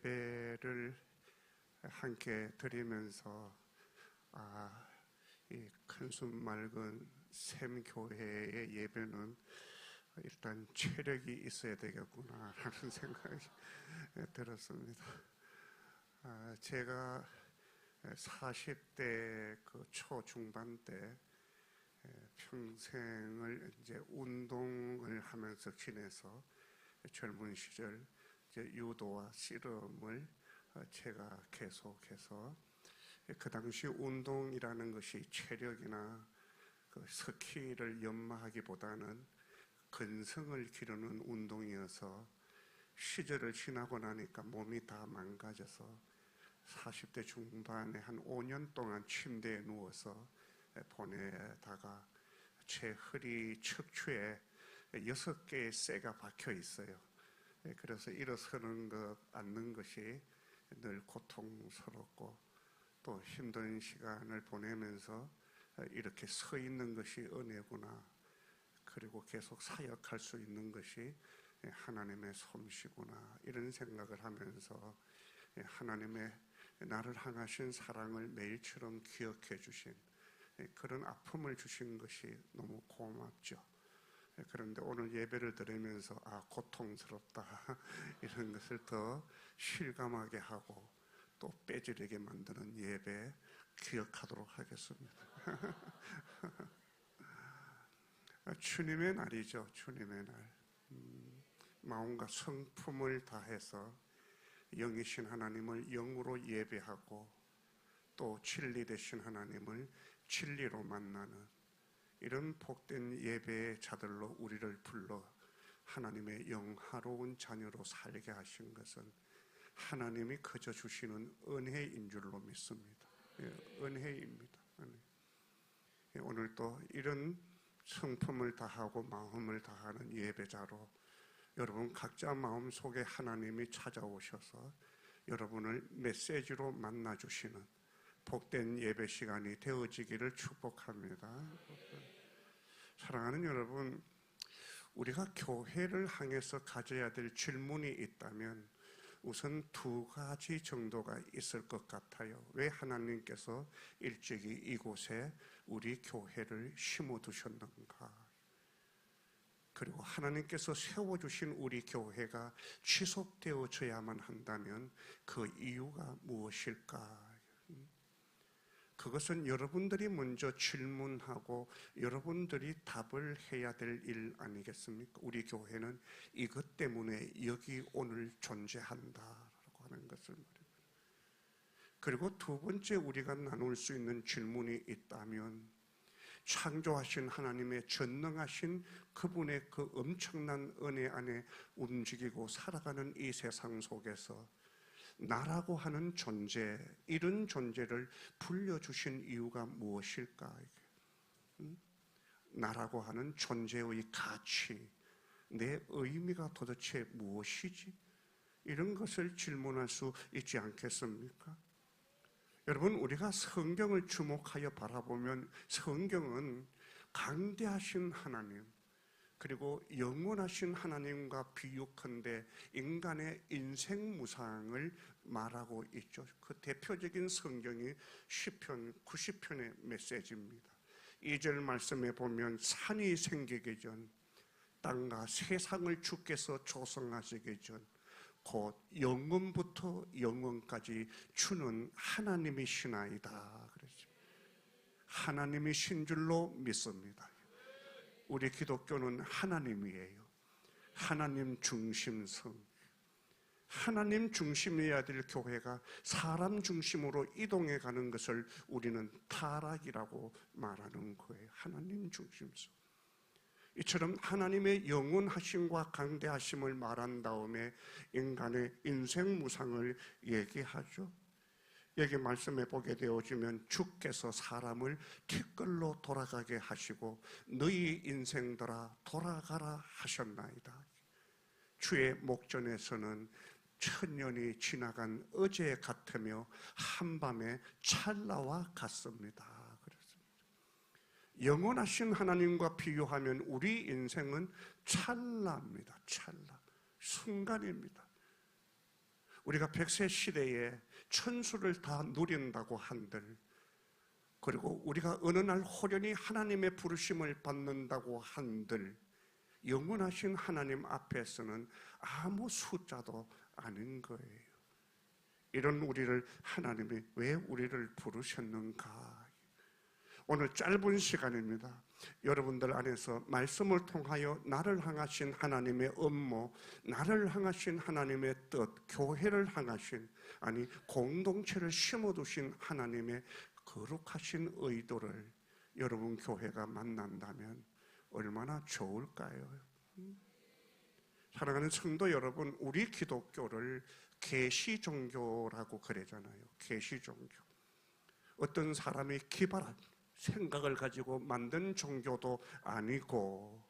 예배를 함께 드리면서 이 큰숨 맑은 샘교회의 예배는 일단 체력이 있어야 되겠구나 하는 생각이 들었습니다. 제가 40대 그 초중반 때 평생을 이제 운동을 하면서 지내서 젊은 시절 이제 유도와 씨름을 제가 계속해서 그 당시 운동이라는 것이 체력이나 그 스킬을 연마하기보다는 근성을 기르는 운동이어서 시절을 지나고 나니까 몸이 다 망가져서 40대 중반에 한 5년 동안 침대에 누워서 보내다가 제 허리 척추에 6개의 쇠가 박혀 있어요. 그래서 일어서는 것, 앉는 것이 늘 고통스럽고 또 힘든 시간을 보내면서 이렇게 서 있는 것이 은혜구나, 그리고 계속 사역할 수 있는 것이 하나님의 솜씨구나, 이런 생각을 하면서 하나님의 나를 향하신 사랑을 매일처럼 기억해 주신 그런 아픔을 주신 것이 너무 고맙죠. 그런데 오늘 예배를 드리면서 고통스럽다 이런 것을 더 실감하게 하고 또 빼지르게 만드는 예배 기억하도록 하겠습니다. 주님의 날이죠. 주님의 날. 마음과 성품을 다해서 영이신 하나님을 영으로 예배하고 또 진리 되신 하나님을 진리로 만나는 이런 복된 예배의 자들로 우리를 불러 하나님의 영화로운 자녀로 살게 하신 것은 하나님이 거저 주시는 은혜인 줄로 믿습니다. 은혜입니다. 오늘 또 이런 성품을 다하고 마음을 다하는 예배자로 여러분 각자 마음속에 하나님이 찾아오셔서 여러분을 메시지로 만나주시는 복된 예배 시간이 되어지기를 축복합니다. 사랑하는 여러분, 우리가 교회를 향해서 가져야 될 질문이 있다면 우선 2가지 정도가 있을 것 같아요. 왜 하나님께서 일찍이 이곳에 우리 교회를 심어두셨는가? 그리고 하나님께서 세워주신 우리 교회가 지속되어져야만 한다면 그 이유가 무엇일까? 그것은 여러분들이 먼저 질문하고 여러분들이 답을 해야 될 일 아니겠습니까? 우리 교회는 이것 때문에 여기 오늘 존재한다라고 하는 것을 말입니다. 그리고 2번째 우리가 나눌 수 있는 질문이 있다면 창조하신 하나님의 전능하신 그분의 그 엄청난 은혜 안에 움직이고 살아가는 이 세상 속에서 나라고 하는 존재, 이런 존재를 불려주신 이유가 무엇일까? 나라고 하는 존재의 가치, 내 의미가 도대체 무엇이지? 이런 것을 질문할 수 있지 않겠습니까? 여러분, 우리가 성경을 주목하여 바라보면 성경은 강대하신 하나님, 그리고 영원하신 하나님과 비유컨대 인간의 인생 무상을 말하고 있죠. 그 대표적인 성경이 시편 90편의 메시지입니다. 2절 말씀에 보면 산이 생기기 전, 땅과 세상을 주께서 조성하시기 전 곧 영원부터 영원까지 주는 하나님이시나이다 그랬죠. 하나님이신 줄로 믿습니다. 우리 기독교는 하나님이에요. 하나님 중심성. 하나님 중심이어야 될 교회가 사람 중심으로 이동해 가는 것을 우리는 타락이라고 말하는 거예요. 하나님 중심성. 이처럼 하나님의 영원하심과 강대하심을 말한 다음에 인간의 인생 무상을 얘기하죠. 여기 말씀해 보게 되어지면 주께서 사람을 티끌로 돌아가게 하시고 너희 인생들아 돌아가라 하셨나이다. 주의 목전에서는 천년이 지나간 어제 같으며 한밤의 찰나와 같습니다. 그렇습니다. 영원하신 하나님과 비교하면 우리 인생은 찰나입니다. 찰나, 순간입니다. 우리가 100세 시대에 천수를 다 누린다고 한들, 그리고 우리가 어느 날 호련히 하나님의 부르심을 받는다고 한들, 영원하신 하나님 앞에서는 아무 숫자도 아닌 거예요. 이런 우리를 하나님이 왜 우리를 부르셨는가? 오늘 짧은 시간입니다. 여러분들 안에서 말씀을 통하여 나를 향하신 하나님의 업무, 나를 향하신 하나님의 뜻, 교회를 향하신, 아니 공동체를 심어두신 하나님의 거룩하신 의도를 여러분 교회가 만난다면 얼마나 좋을까요? 사랑하는 성도 여러분, 우리 기독교를 계시종교라고 그러잖아요. 계시종교. 어떤 사람이 기발한 생각을 가지고 만든 종교도 아니고,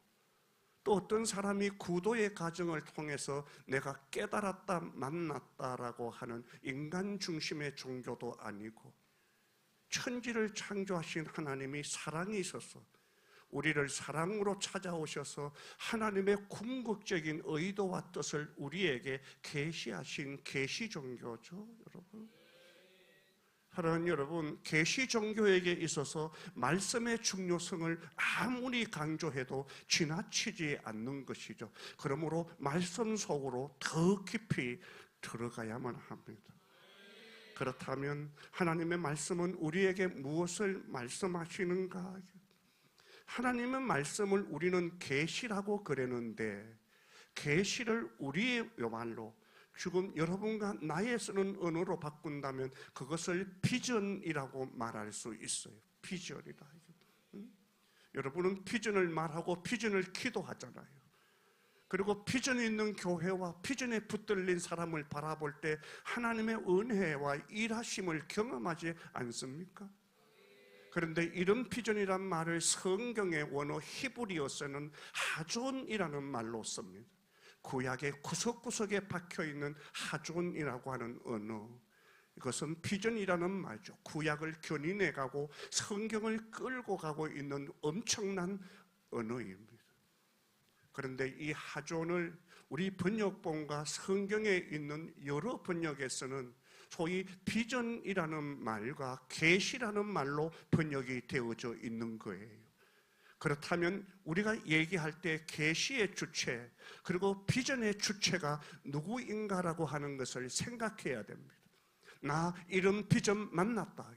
또 어떤 사람이 구도의 과정을 통해서 내가 깨달았다, 만났다라고 하는 인간 중심의 종교도 아니고, 천지를 창조하신 하나님이 사랑이 있어서 우리를 사랑으로 찾아오셔서 하나님의 궁극적인 의도와 뜻을 우리에게 계시하신 계시 종교죠, 여러분. 사랑하는 여러분, 계시 종교에게 있어서 말씀의 중요성을 아무리 강조해도 지나치지 않는 것이죠. 그러므로 말씀 속으로 더 깊이 들어가야만 합니다. 그렇다면 하나님의 말씀은 우리에게 무엇을 말씀하시는가? 하나님의 말씀을 우리는 계시라고 그랬는데, 계시를 우리의 말로, 지금 여러분과 나의 쓰는 언어로 바꾼다면 그것을 비전이라고 말할 수 있어요. 비전이다. 여러분은 비전을 말하고 비전을 기도하잖아요. 그리고 비전이 있는 교회와 비전에 붙들린 사람을 바라볼 때 하나님의 은혜와 일하심을 경험하지 않습니까? 그런데 이런 비전이란 말을 성경의 원어 히브리어서는 하존이라는 말로 씁니다. 구약의 구석구석에 박혀있는 하존이라고 하는 언어, 이것은 비전이라는 말이죠. 구약을 견인해가고 성경을 끌고 가고 있는 엄청난 언어입니다. 그런데 이 하존을 우리 번역본과 성경에 있는 여러 번역에서는 소위 비전이라는 말과 계시라는 말로 번역이 되어져 있는 거예요. 그렇다면 우리가 얘기할 때 계시의 주체, 그리고 비전의 주체가 누구인가라고 하는 것을 생각해야 됩니다. 나 이런 비전 만났다,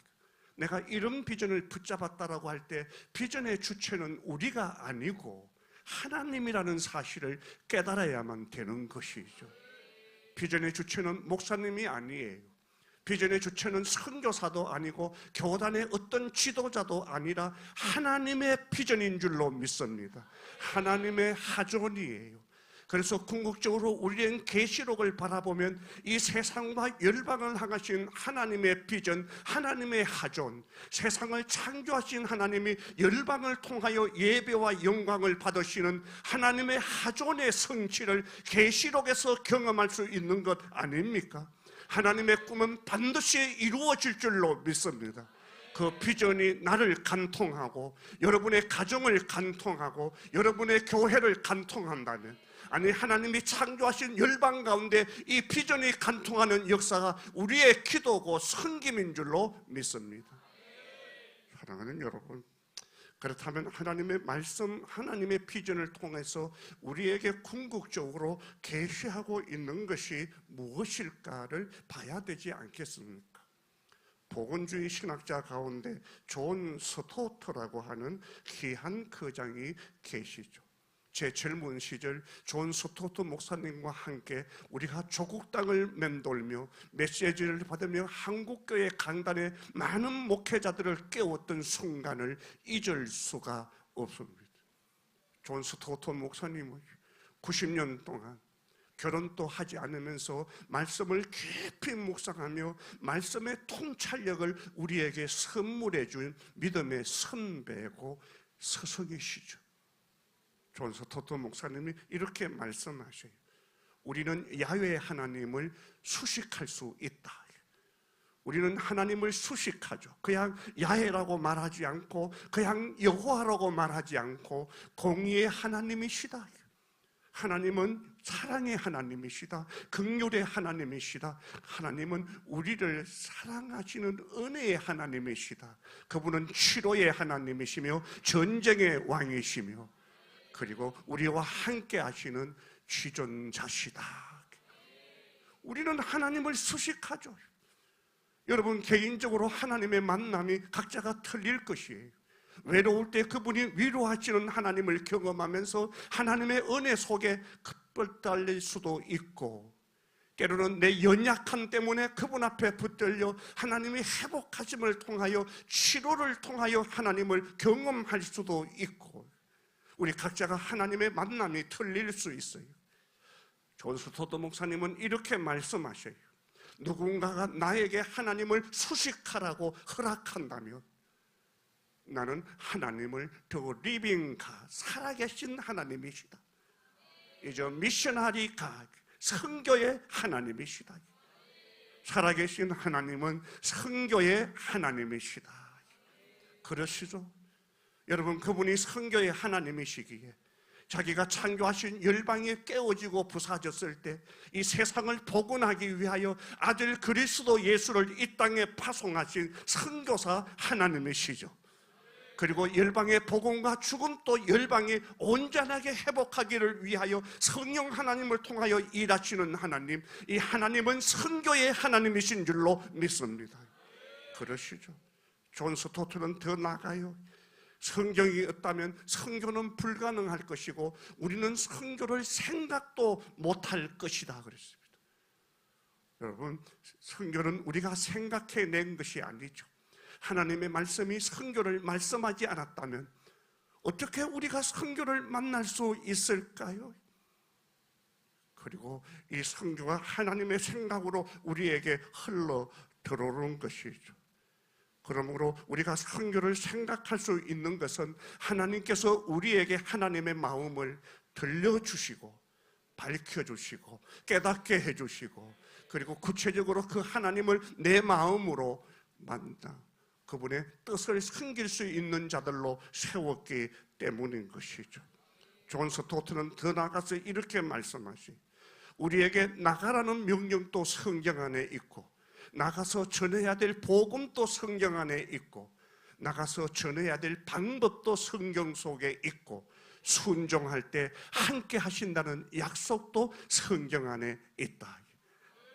내가 이런 비전을 붙잡았다라고 할 때 비전의 주체는 우리가 아니고 하나님이라는 사실을 깨달아야만 되는 것이죠. 비전의 주체는 목사님이 아니에요. 비전의 주체는 선교사도 아니고 교단의 어떤 지도자도 아니라 하나님의 비전인 줄로 믿습니다. 하나님의 하존이에요. 그래서 궁극적으로 우리는 계시록을 바라보면 이 세상과 열방을 향하신 하나님의 비전, 하나님의 하존, 세상을 창조하신 하나님이 열방을 통하여 예배와 영광을 받으시는 하나님의 하존의 성취를 계시록에서 경험할 수 있는 것 아닙니까? 하나님의 꿈은 반드시 이루어질 줄로 믿습니다. 그 비전이 나를 간통하고 여러분의 가정을 간통하고 여러분의 교회를 간통한다면, 아니 하나님이 창조하신 열방 가운데 이 비전이 간통하는 역사가 우리의 기도고 섬김인 줄로 믿습니다. 사랑하는 여러분, 그렇다면 하나님의 말씀, 하나님의 비전을 통해서 우리에게 궁극적으로 계시하고 있는 것이 무엇일까를 봐야 되지 않겠습니까? 복음주의 신학자 가운데 존 스토트라고 하는 귀한 거장이 계시죠. 제 젊은 시절 존 스토트 목사님과 함께 우리가 조국 땅을 맴돌며 메시지를 받으며 한국교회 강단에 많은 목회자들을 깨웠던 순간을 잊을 수가 없습니다. 존 스토트 목사님은 90년 동안 결혼도 하지 않으면서 말씀을 깊이 묵상하며 말씀의 통찰력을 우리에게 선물해 준 믿음의 선배고 스승이시죠. 존 스토트 목사님이 이렇게 말씀하셔요. 우리는 야훼 하나님을 수식할 수 있다. 우리는 하나님을 수식하죠. 그냥 야훼라고 말하지 않고 그냥 여호와라고 말하지 않고 공의의 하나님이시다. 하나님은 사랑의 하나님이시다. 긍휼의 하나님이시다. 하나님은 우리를 사랑하시는 은혜의 하나님이시다. 그분은 치료의 하나님이시며 전쟁의 왕이시며 그리고 우리와 함께 하시는 지존자시다. 우리는 하나님을 수식하죠. 여러분, 개인적으로 하나님의 만남이 각자가 틀릴 것이에요. 외로울 때 그분이 위로하시는 하나님을 경험하면서 하나님의 은혜 속에 급벌달릴 수도 있고, 때로는 내 연약함 때문에 그분 앞에 붙들려 하나님이 회복하심을 통하여 치료를 통하여 하나님을 경험할 수도 있고, 우리 각자가 하나님의 만남이 틀릴 수 있어요. 존 스토트 목사님은 이렇게 말씀하셔요. 누군가가 나에게 하나님을 수식하라고 허락한다면 나는 하나님을 더 리빙 가, 살아계신 하나님이시다. 이제 미셔너리 가, 선교의 하나님이시다. 살아계신 하나님은 선교의 하나님이시다. 그러시죠? 여러분, 그분이 선교의 하나님이시기에 자기가 창조하신 열방이 깨어지고 부사졌을 때 이 세상을 복원하기 위하여 아들 그리스도 예수를 이 땅에 파송하신 선교사 하나님이시죠. 그리고 열방의 복음과 죽음 또 열방이 온전하게 회복하기를 위하여 성령 하나님을 통하여 일하시는 하나님, 이 하나님은 선교의 하나님이신 줄로 믿습니다. 그러시죠. 존 스토트는 더 나아가요. 성경이 없다면 선교는 불가능할 것이고 우리는 선교를 생각도 못할 것이다 그랬습니다. 여러분, 선교는 우리가 생각해낸 것이 아니죠. 하나님의 말씀이 선교를 말씀하지 않았다면 어떻게 우리가 선교를 만날 수 있을까요? 그리고 이 선교가 하나님의 생각으로 우리에게 흘러 들어오는 것이죠. 그러므로 우리가 선교를 생각할 수 있는 것은 하나님께서 우리에게 하나님의 마음을 들려주시고 밝혀주시고 깨닫게 해주시고 그리고 구체적으로 그 하나님을 내 마음으로 만나 그분의 뜻을 섬길 수 있는 자들로 세웠기 때문인 것이죠. 존 스토트는 더 나아가서 이렇게 말씀하시, 우리에게 나가라는 명령도 성경 안에 있고 나가서 전해야 될 복음도 성경 안에 있고 나가서 전해야 될 방법도 성경 속에 있고 순종할 때 함께 하신다는 약속도 성경 안에 있다.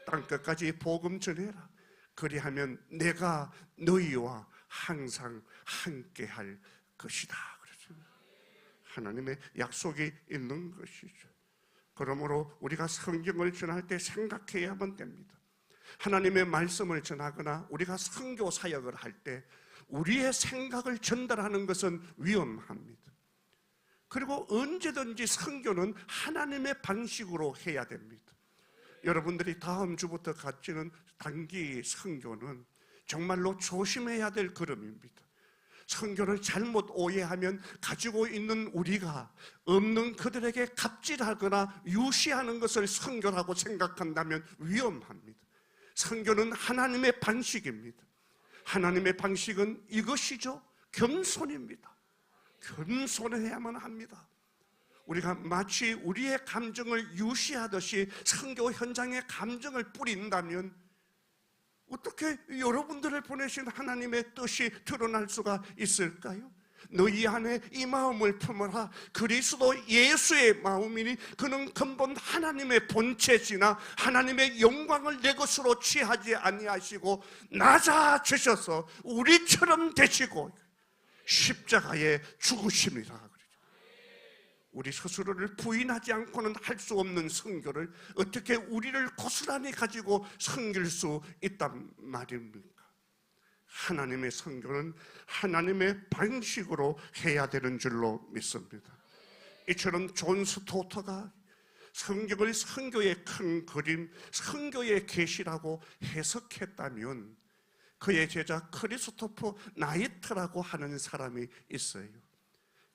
땅끝까지 복음 전해라. 그리하면 내가 너희와 항상 함께 할 것이다. 그렇죠? 하나님의 약속이 있는 것이죠. 그러므로 우리가 성경을 전할 때 생각해야만 됩니다. 하나님의 말씀을 전하거나 우리가 선교 사역을 할 때 우리의 생각을 전달하는 것은 위험합니다. 그리고 언제든지 선교는 하나님의 방식으로 해야 됩니다. 여러분들이 다음 주부터 갖지는 단기 선교는 정말로 조심해야 될 걸음입니다. 선교를 잘못 오해하면 가지고 있는 우리가 없는 그들에게 갑질하거나 유시하는 것을 선교라고 생각한다면 위험합니다. 선교는 하나님의 방식입니다. 하나님의 방식은 이것이죠. 겸손입니다. 겸손해야만 합니다. 우리가 마치 우리의 감정을 유시하듯이 선교 현장에 감정을 뿌린다면 어떻게 여러분들을 보내신 하나님의 뜻이 드러날 수가 있을까요? 너희 안에 이 마음을 품어라. 그리스도 예수의 마음이니 그는 근본 하나님의 본체시나 하나님의 영광을 내 것으로 취하지 아니하시고 낮아지셔서 우리처럼 되시고 십자가에 죽으심이라. 우리 스스로를 부인하지 않고는 할 수 없는 선교를 어떻게 우리를 고스란히 가지고 섬길 수 있단 말입니까? 하나님의 선교는 하나님의 방식으로 해야 되는 줄로 믿습니다. 이처럼 존 스토터가 성경을 선교의 큰 그림, 선교의 계시라고 해석했다면 그의 제자 크리스토퍼 나이트라고 하는 사람이 있어요.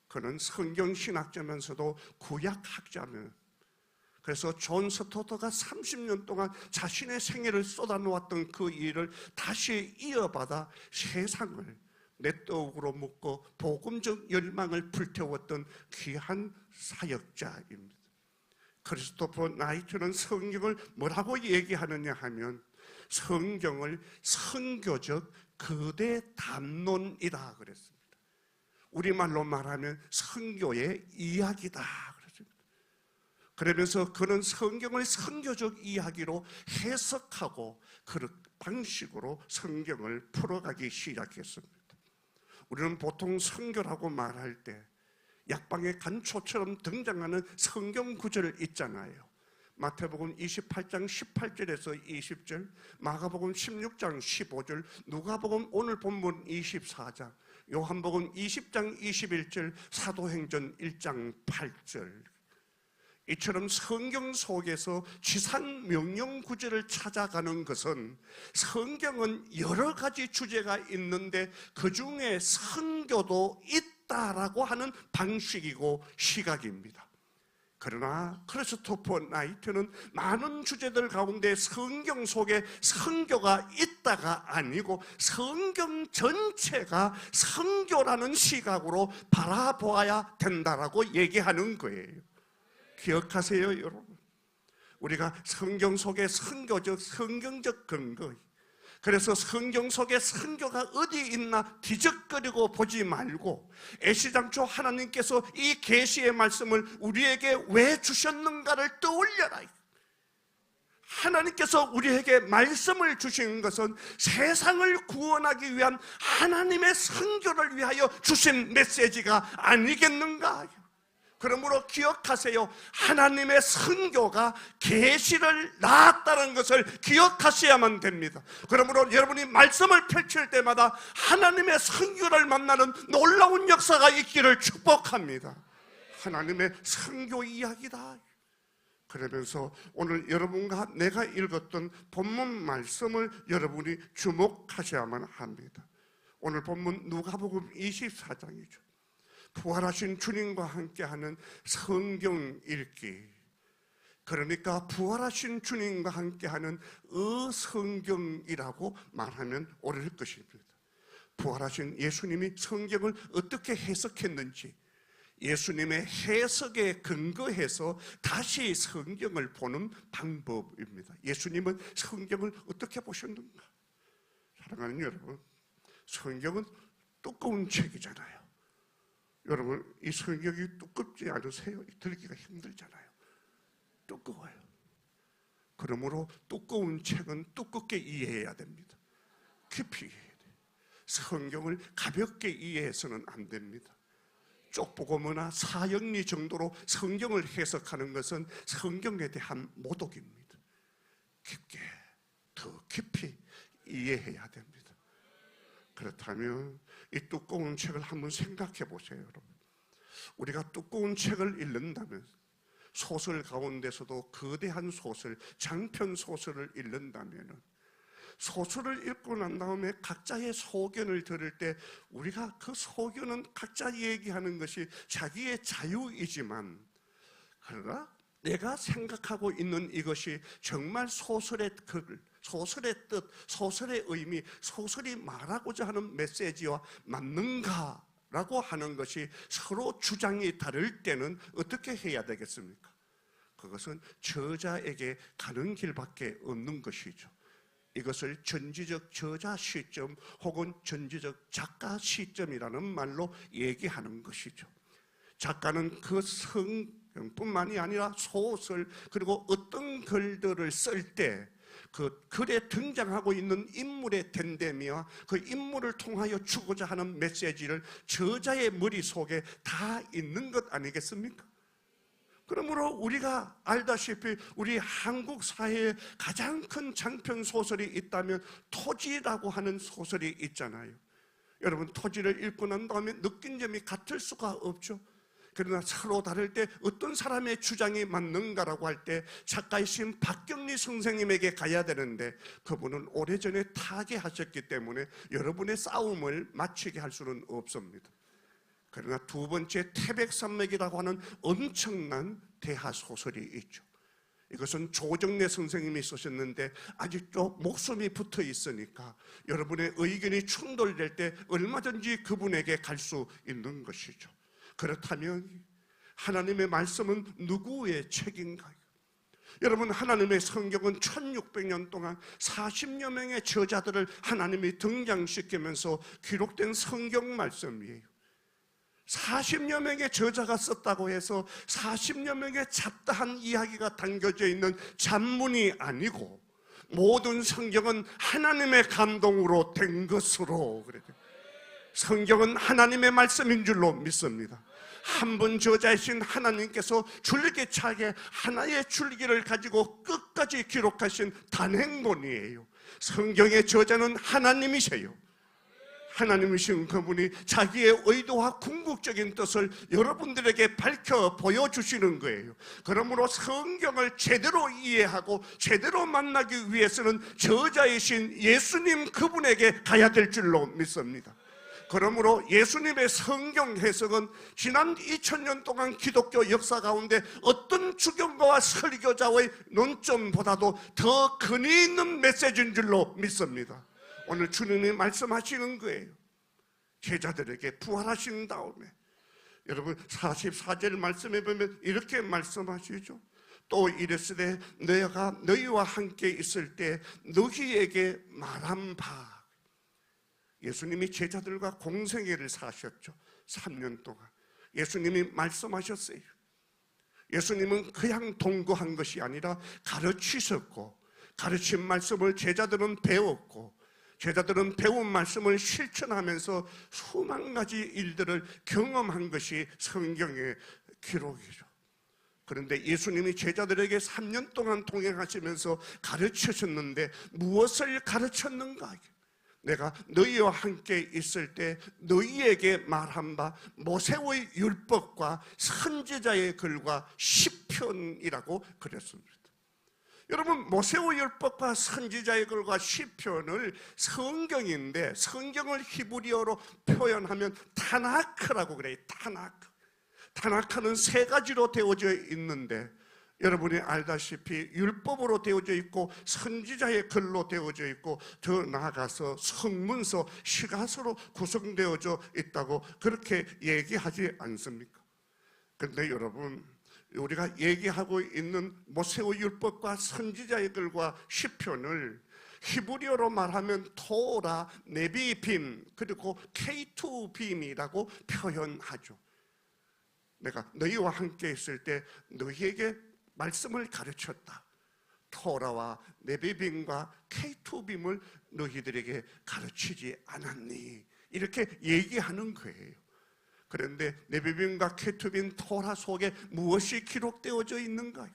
그는 성경신학자면서도 구약학자면 그래서 존 스토터가 30년 동안 자신의 생애를 쏟아놓았던 그 일을 다시 이어받아 세상을 넷떡으로 묶고 복음적 열망을 불태웠던 귀한 사역자입니다. 크리스토퍼 나이트는 성경을 뭐라고 얘기하느냐 하면 성경을 선교적 거대 담론이다 그랬습니다. 우리말로 말하면 선교의 이야기다 그랬습니다. 그러면서 그는 성경을 선교적 이야기로 해석하고 그런 방식으로 성경을 풀어가기 시작했습니다. 우리는 보통 선교라고 말할 때 약방의 간초처럼 등장하는 성경 구절 있잖아요. 마태복음 28장 18절에서 20절, 마가복음 16장 15절, 누가복음 오늘 본문 24장, 요한복음 20장 21절, 사도행전 1장 8절. 이처럼 성경 속에서 지상 명령 구절을 찾아가는 것은 성경은 여러 가지 주제가 있는데 그 중에 선교도 있다라고 하는 방식이고 시각입니다. 그러나 크리스토퍼 나이트는 많은 주제들 가운데 성경 속에 선교가 있다가 아니고 성경 전체가 선교라는 시각으로 바라보아야 된다라고 얘기하는 거예요. 기억하세요, 여러분. 우리가 성경 속에 선교적, 성경적 근거, 그래서 성경 속에 선교가 어디 있나 뒤적거리고 보지 말고 애시당초 하나님께서 이 계시의 말씀을 우리에게 왜 주셨는가를 떠올려라. 하나님께서 우리에게 말씀을 주신 것은 세상을 구원하기 위한 하나님의 선교를 위하여 주신 메시지가 아니겠는가? 그러므로 기억하세요. 하나님의 선교가 계시를 낳았다는 것을 기억하셔야만 됩니다. 그러므로 여러분이 말씀을 펼칠 때마다 하나님의 선교를 만나는 놀라운 역사가 있기를 축복합니다. 하나님의 선교 이야기다. 그러면서 오늘 여러분과 내가 읽었던 본문 말씀을 여러분이 주목하셔야만 합니다. 오늘 본문 누가복음 24장이죠. 부활하신 주님과 함께하는 성경 읽기, 그러니까 부활하신 주님과 함께하는 성경이라고 말하면 옳을 것입니다. 부활하신 예수님이 성경을 어떻게 해석했는지, 예수님의 해석에 근거해서 다시 성경을 보는 방법입니다. 예수님은 성경을 어떻게 보셨는가? 사랑하는 여러분, 성경은 두꺼운 책이잖아요. 여러분, 이 성경이 두껍지 않으세요? 들기가 힘들잖아요. 두꺼워요. 그러므로 두꺼운 책은 두껍게 이해해야 됩니다. 깊이 이해해야 돼요. 성경을 가볍게 이해해서는 안 됩니다. 쪽보고문화 사형리 정도로 성경을 해석하는 것은 성경에 대한 모독입니다. 깊게, 더 깊이 이해해야 됩니다. 그렇다면 이 두꺼운 책을 한번 생각해 보세요, 여러분. 우리가 두꺼운 책을 읽는다면, 소설 가운데서도 거대한 소설, 장편 소설을 읽는다면, 소설을 읽고 난 다음에 각자의 소견을 들을 때 우리가 그 소견은 각자 얘기하는 것이 자기의 자유이지만, 그러나 내가 생각하고 있는 이것이 정말 소설의 글, 소설의 뜻, 소설의 의미, 소설이 말하고자 하는 메시지와 맞는가라고 하는 것이 서로 주장이 다를 때는 어떻게 해야 되겠습니까? 그것은 저자에게 가는 길밖에 없는 것이죠. 이것을 전지적 저자 시점 혹은 전지적 작가 시점이라는 말로 얘기하는 것이죠. 작가는 그 성경뿐만이 아니라 소설, 그리고 어떤 글들을 쓸 때 그 글에 등장하고 있는 인물의 덴데미와 그 인물을 통하여 주고자 하는 메시지를 저자의 머릿속에 다 있는 것 아니겠습니까? 그러므로 우리가 알다시피 우리 한국 사회에 가장 큰 장편 소설이 있다면 토지라고 하는 소설이 있잖아요. 여러분, 토지를 읽고 난 다음에 느낀 점이 같을 수가 없죠. 그러나 서로 다를 때 어떤 사람의 주장이 맞는가라고 할 때 작가이신 박경리 선생님에게 가야 되는데 그분은 오래전에 타계하셨기 때문에 여러분의 싸움을 마치게 할 수는 없습니다. 그러나 두 번째 태백산맥이라고 하는 엄청난 대하소설이 있죠. 이것은 조정래 선생님이 쓰셨는데 아직도 목숨이 붙어 있으니까 여러분의 의견이 충돌될 때 얼마든지 그분에게 갈 수 있는 것이죠. 그렇다면 하나님의 말씀은 누구의 책인가요? 여러분, 하나님의 성경은 1600년 동안 40여 명의 저자들을 하나님이 등장시키면서 기록된 성경 말씀이에요. 40여 명의 저자가 썼다고 해서 40여 명의 잡다한 이야기가 담겨져 있는 잡문이 아니고 모든 성경은 하나님의 감동으로 된 것으로, 성경은 하나님의 말씀인 줄로 믿습니다. 한 분 저자이신 하나님께서 줄기차게 하나의 줄기를 가지고 끝까지 기록하신 단행본이에요. 성경의 저자는 하나님이세요. 하나님이신 그분이 자기의 의도와 궁극적인 뜻을 여러분들에게 밝혀 보여주시는 거예요. 그러므로 성경을 제대로 이해하고 제대로 만나기 위해서는 저자이신 예수님 그분에게 가야 될 줄로 믿습니다. 그러므로 예수님의 성경 해석은 지난 2000년 동안 기독교 역사 가운데 어떤 주경가와 설교자의 논점보다도 더 근위 있는 메시지인 줄로 믿습니다. 오늘 주님이 말씀하시는 거예요. 제자들에게 부활하신 다음에 여러분 44절 말씀에 보면 이렇게 말씀하시죠. 또 이르시되 내가 너희와 함께 있을 때 너희에게 말한 바. 예수님이 제자들과 공생애를 사셨죠. 3년 동안 예수님이 말씀하셨어요. 예수님은 그냥 동거한 것이 아니라 가르치셨고, 가르친 말씀을 제자들은 배웠고, 제자들은 배운 말씀을 실천하면서 수만 가지 일들을 경험한 것이 성경의 기록이죠. 그런데 예수님이 제자들에게 3년 동안 동행하시면서 가르치셨는데 무엇을 가르쳤는가? 내가 너희와 함께 있을 때 너희에게 말한 바 모세의 율법과 선지자의 글과 시편이라고 그랬습니다. 여러분, 모세의 율법과 선지자의 글과 시편을 성경인데, 성경을 히브리어로 표현하면 타나크라고 그래요. 타나크는 세 가지로 되어져 있는데 여러분이 알다시피 율법으로 되어져 있고 선지자의 글로 되어져 있고 더 나아가서 성문서, 시가서로 구성되어져 있다고 그렇게 얘기하지 않습니까? 그런데 여러분, 우리가 얘기하고 있는 모세의 율법과 선지자의 글과 시편을 히브리어로 말하면 토라, 네비빔, 그리고 케이투빔이라고 표현하죠. 내가 너희와 함께 있을 때 너희에게 말씀을 가르쳤다. 토라와 네비빔과 케이투빔을 너희들에게 가르치지 않았니? 이렇게 얘기하는 거예요. 그런데 네비빔과 케이투빔, 토라 속에 무엇이 기록되어져 있는가요?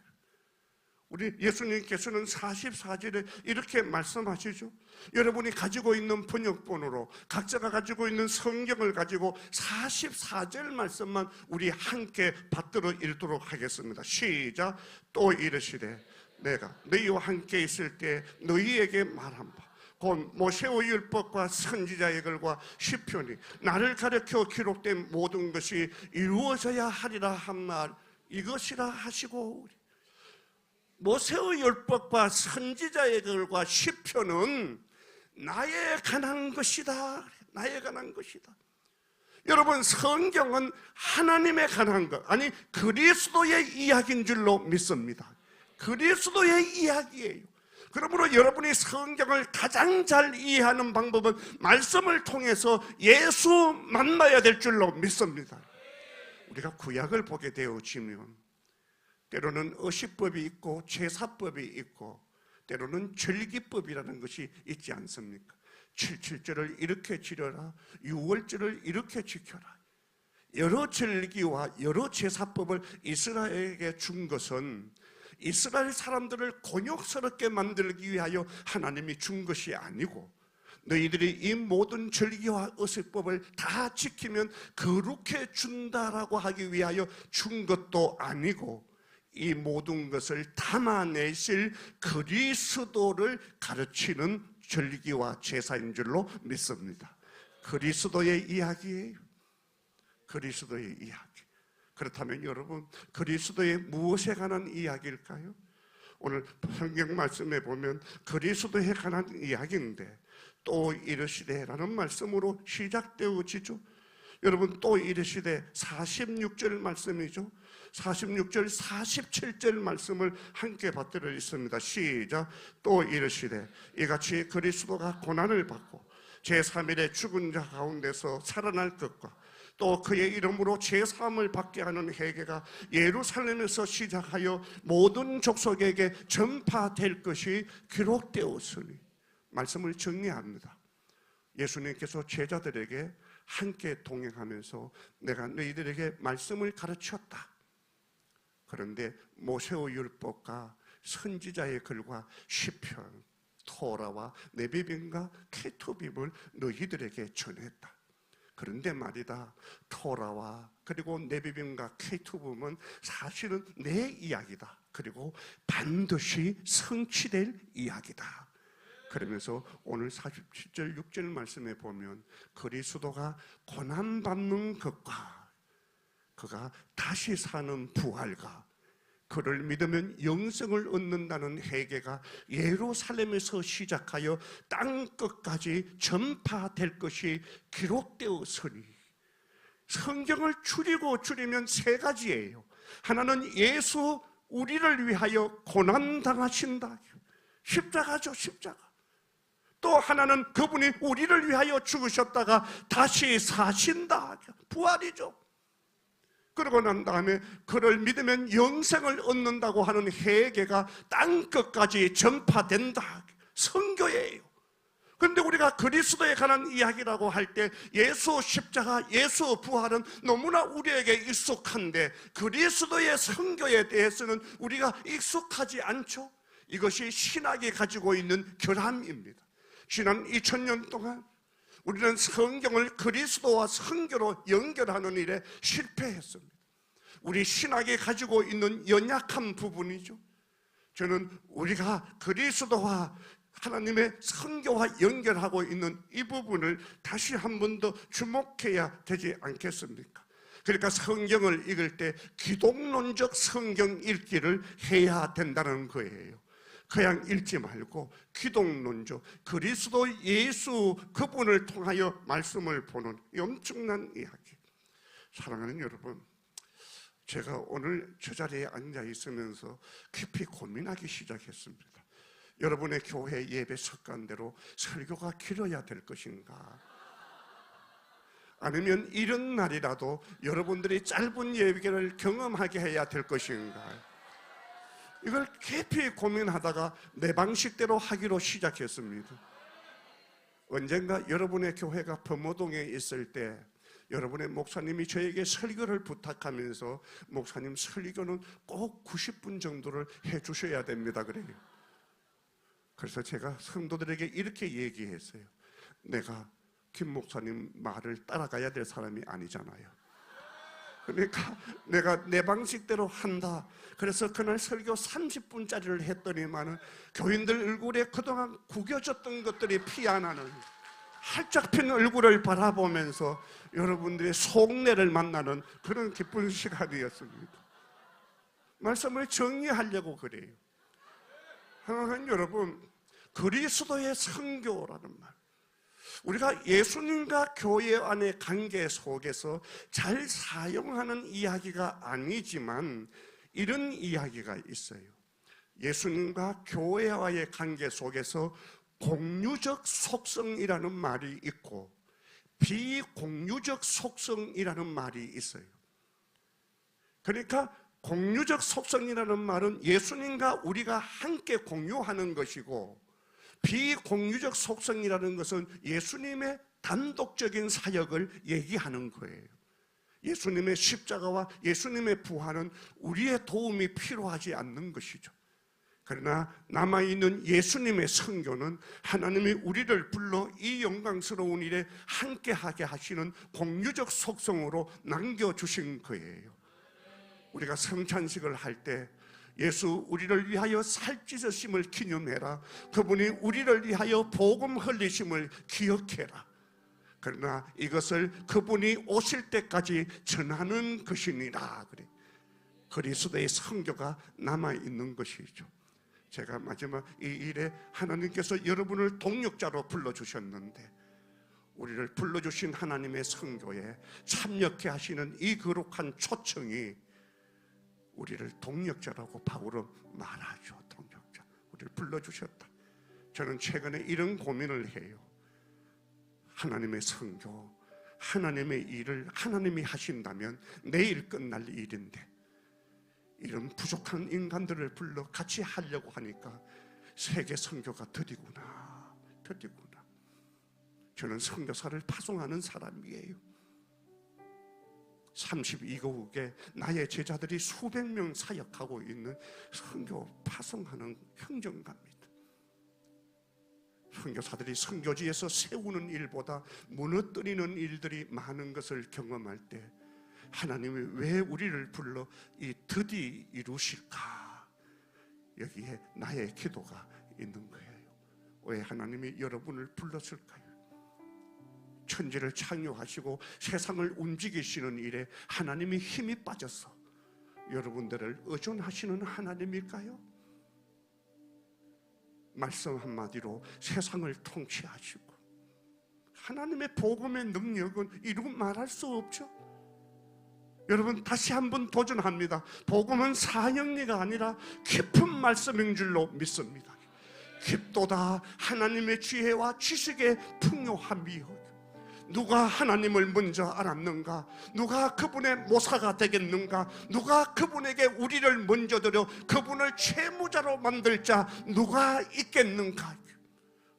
우리 예수님께서는 44절에 이렇게 말씀하시죠. 여러분이 가지고 있는 번역본으로 각자가 가지고 있는 성경을 가지고 44절 말씀만 우리 함께 받들어 읽도록 하겠습니다. 시작. 또 이르시되 내가 너희와 함께 있을 때 너희에게 말한 바 곧 모세의 율법과 선지자의 글과 시편이 나를 가르쳐 기록된 모든 것이 이루어져야 하리라 한 말 이것이라 하시고, 모세의 율법과 선지자의 글과 시편은 나에 관한 것이다. 나에 관한 것이다. 여러분, 성경은 하나님에 관한 것, 아니 그리스도의 이야기인 줄로 믿습니다. 그리스도의 이야기예요. 그러므로 여러분이 성경을 가장 잘 이해하는 방법은 말씀을 통해서 예수 만나야 될 줄로 믿습니다. 우리가 구약을 보게 되어지면 때로는 어시법이 있고 제사법이 있고 때로는 절기법이라는 것이 있지 않습니까? 77절을 이렇게 지려라, 6월절을 이렇게 지켜라. 여러 절기와 여러 제사법을 이스라엘에게 준 것은 이스라엘 사람들을 곤욕스럽게 만들기 위하여 하나님이 준 것이 아니고, 너희들이 이 모든 절기와 어시법을 다 지키면 거룩해 준다라고 하기 위하여 준 것도 아니고, 이 모든 것을 담아내실 그리스도를 가르치는 절기와 제사인 줄로 믿습니다. 그리스도의 이야기예요. 그리스도의 이야기. 그렇다면 여러분, 그리스도의 무엇에 관한 이야기일까요? 오늘 성경 말씀에 보면 그리스도에 관한 이야기인데 또 이르시되라는 말씀으로 시작되어지죠. 여러분 또 이르시되 46절 말씀이죠. 46절 47절 말씀을 함께 받들어 있습니다. 시작. 또 이르시되 이같이 그리스도가 고난을 받고 제3일에 죽은 자 가운데서 살아날 것과 또 그의 이름으로 제사함을 받게 하는 회개가 예루살렘에서 시작하여 모든 족속에게 전파될 것이 기록되었으니. 말씀을 정리합니다. 예수님께서 제자들에게 함께 동행하면서 내가 너희들에게 말씀을 가르쳤다. 그런데 모세의 율법과 선지자의 글과 시편, 토라와 네비빔과 케투빔을 너희들에게 전했다. 그런데 말이다, 토라와 그리고 네비빔과 케투빔은 사실은 내 이야기다. 그리고 반드시 성취될 이야기다. 그러면서 오늘 47절 6절 말씀에 보면 그리스도가 고난받는 것과 그가 다시 사는 부활과 그를 믿으면 영생을 얻는다는 회개가 예루살렘에서 시작하여 땅 끝까지 전파될 것이 기록되었으니. 성경을 줄이면 세 가지예요. 하나는 예수 우리를 위하여 고난당하신다. 십자가죠, 십자가. 또 하나는 그분이 우리를 위하여 죽으셨다가 다시 사신다. 부활이죠. 그러고 난 다음에 그를 믿으면 영생을 얻는다고 하는 회개가 땅끝까지 전파된다. 선교예요. 그런데 우리가 그리스도에 관한 이야기라고 할 때 예수 십자가, 예수 부활은 너무나 우리에게 익숙한데 그리스도의 선교에 대해서는 우리가 익숙하지 않죠. 이것이 신학이 가지고 있는 결함입니다. 지난 2000년 동안 우리는 성경을 그리스도와 선교로 연결하는 일에 실패했습니다. 우리 신학이 가지고 있는 연약한 부분이죠. 저는 우리가 그리스도와 하나님의 선교와 연결하고 있는 이 부분을 다시 한 번 더 주목해야 되지 않겠습니까? 그러니까 성경을 읽을 때 기독론적 성경 읽기를 해야 된다는 거예요. 그냥 읽지 말고 기독론적 그리스도 예수 그분을 통하여 말씀을 보는 엄청난 이야기. 사랑하는 여러분, 제가 오늘 저 자리에 앉아 있으면서 깊이 고민하기 시작했습니다. 여러분의 교회 예배 습관대로 설교가 길어야 될 것인가? 아니면 이런 날이라도 여러분들이 짧은 예배를 경험하게 해야 될 것인가? 이걸 깊이 고민하다가 내 방식대로 하기로 시작했습니다. 언젠가 여러분의 교회가 범어동에 있을 때 여러분의 목사님이 저에게 설교를 부탁하면서 목사님 설교는 꼭 90분 정도를 해주셔야 됩니다. 그래요. 그래서 제가 성도들에게 이렇게 얘기했어요. 내가 김 목사님 말을 따라가야 될 사람이 아니잖아요. 그러니까 내가 내 방식대로 한다. 그래서 그날 설교 30분짜리를 했더니만은 교인들 얼굴에 그동안 구겨졌던 것들이 피어나는 활짝 핀 얼굴을 바라보면서 여러분들의 속내를 만나는 그런 기쁜 시간이었습니다. 말씀을 정리하려고 그래요. 하나님 여러분, 그리스도의 선교라는 말, 우리가 예수님과 교회 안의 관계 속에서 잘 사용하는 이야기가 아니지만 이런 이야기가 있어요. 예수님과 교회와의 관계 속에서 공유적 속성이라는 말이 있고 비공유적 속성이라는 말이 있어요. 그러니까 공유적 속성이라는 말은 예수님과 우리가 함께 공유하는 것이고, 비공유적 속성이라는 것은 예수님의 단독적인 사역을 얘기하는 거예요. 예수님의 십자가와 예수님의 부활은 우리의 도움이 필요하지 않는 것이죠. 그러나 남아있는 예수님의 선교는 하나님이 우리를 불러 이 영광스러운 일에 함께하게 하시는 공유적 속성으로 남겨주신 거예요. 우리가 성찬식을 할 때 예수 우리를 위하여 살찌으심을 기념해라. 그분이 우리를 위하여 복음 흘리심을 기억해라. 그러나 이것을 그분이 오실 때까지 전하는 것이니라. 그래. 그리스도의 선교가 남아있는 것이죠. 제가 마지막 이 일에 하나님께서 여러분을 동력자로 불러주셨는데, 우리를 불러주신 하나님의 선교에 참여케 하시는 이 거룩한 초청이 우리를 동력자라고 바울은 말하죠. 동력자, 우리를 불러주셨다. 저는 최근에 이런 고민을 해요. 하나님의 선교, 하나님의 일을 하나님이 하신다면 내일 끝날 일인데, 이런 부족한 인간들을 불러 같이 하려고 하니까 세계 선교가 더디구나. 저는 선교사를 파송하는 사람이에요. 32개국에 나의 제자들이 수백 명 사역하고 있는 선교 파송하는 행정가입니다. 선교사들이 선교지에서 세우는 일보다 무너뜨리는 일들이 많은 것을 경험할 때, 하나님이 왜 우리를 불러 이 드디 이루실까? 여기에 나의 기도가 있는 거예요. 왜 하나님이 여러분을 불렀을까요? 천지를 창조하시고 세상을 움직이시는 일에 하나님이 힘이 빠져서 여러분들을 의존하시는 하나님일까요? 말씀 한마디로 세상을 통치하시고, 하나님의 복음의 능력은 이루 말할 수 없죠. 여러분, 다시 한번 도전합니다. 복음은 사형리가 아니라 깊은 말씀인 줄로 믿습니다. 깊도다 하나님의 지혜와 지식의 풍요함이요, 누가 하나님을 먼저 알았는가? 누가 그분의 모사가 되겠는가? 누가 그분에게 우리를 먼저 드려 그분을 채무자로 만들 자 누가 있겠는가?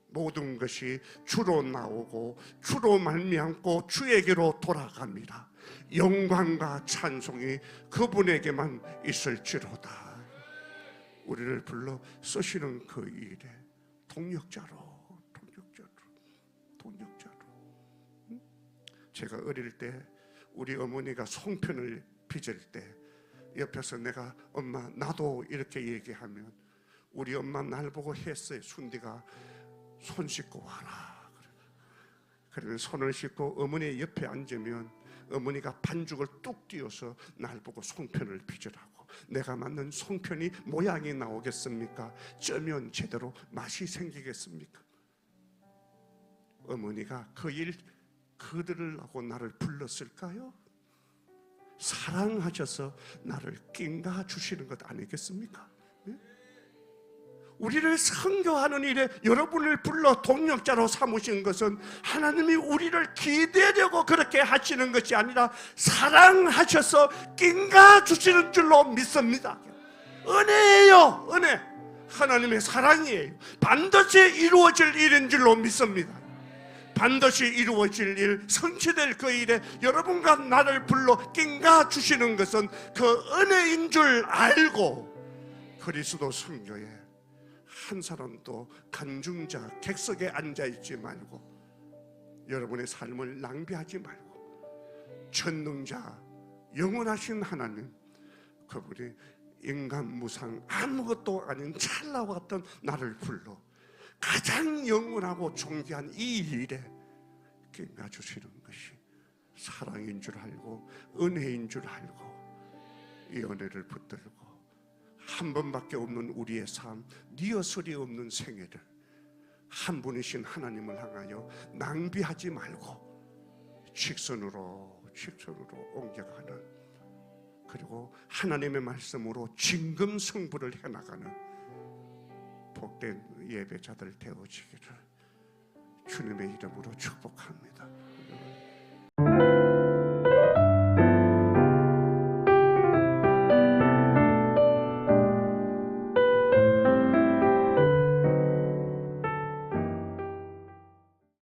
모든 것이 주로 나오고 주로 말미암고 주에게로 돌아갑니다. 영광과 찬송이 그분에게만 있을지로다. 우리를 불러 쓰시는 그 일에 동력자로. 제가 어릴 때 우리 어머니가 송편을 빚을 때 옆에서 내가 엄마 나도 이렇게 얘기하면 우리 엄마 날 보고 했어요. 순디가 손 씻고 와라. 그러면 손을 씻고 어머니 옆에 앉으면 어머니가 반죽을 뚝 띄워서 날 보고 송편을 빚으라고. 내가 만든 송편이 모양이 나오겠습니까? 쩌면 제대로 맛이 생기겠습니까? 어머니가 그 일 그들을 하고 나를 불렀을까요? 사랑하셔서 나를 낑가 주시는 것 아니겠습니까? 우리를 선교하는 일에 여러분을 불러 동력자로 삼으신 것은 하나님이 우리를 기대려고 그렇게 하시는 것이 아니라 사랑하셔서 낑가 주시는 줄로 믿습니다. 은혜예요. 은혜. 하나님의 사랑이에요. 반드시 이루어질 일인 줄로 믿습니다. 반드시 이루어질 일, 성취될 그 일에 여러분과 나를 불러 낑가 주시는 것은 그 은혜인 줄 알고, 그리스도 선교에 한 사람도 간중자 객석에 앉아있지 말고, 여러분의 삶을 낭비하지 말고, 전능자 영원하신 하나님, 그분이 인간 무상 아무것도 아닌 찰나와 같은 나를 불러 가장 영원하고 존귀한 이 일에 낑가 주시는 것이 사랑인 줄 알고 은혜인 줄 알고, 이 은혜를 붙들고 한 번밖에 없는 우리의 삶, 리허설이 없는 생애를 한 분이신 하나님을 향하여 낭비하지 말고 직선으로 옮겨가는, 그리고 하나님의 말씀으로 진금성부를 해나가는 복된 예배자들 되어지기를 주님의 이름으로 축복합니다.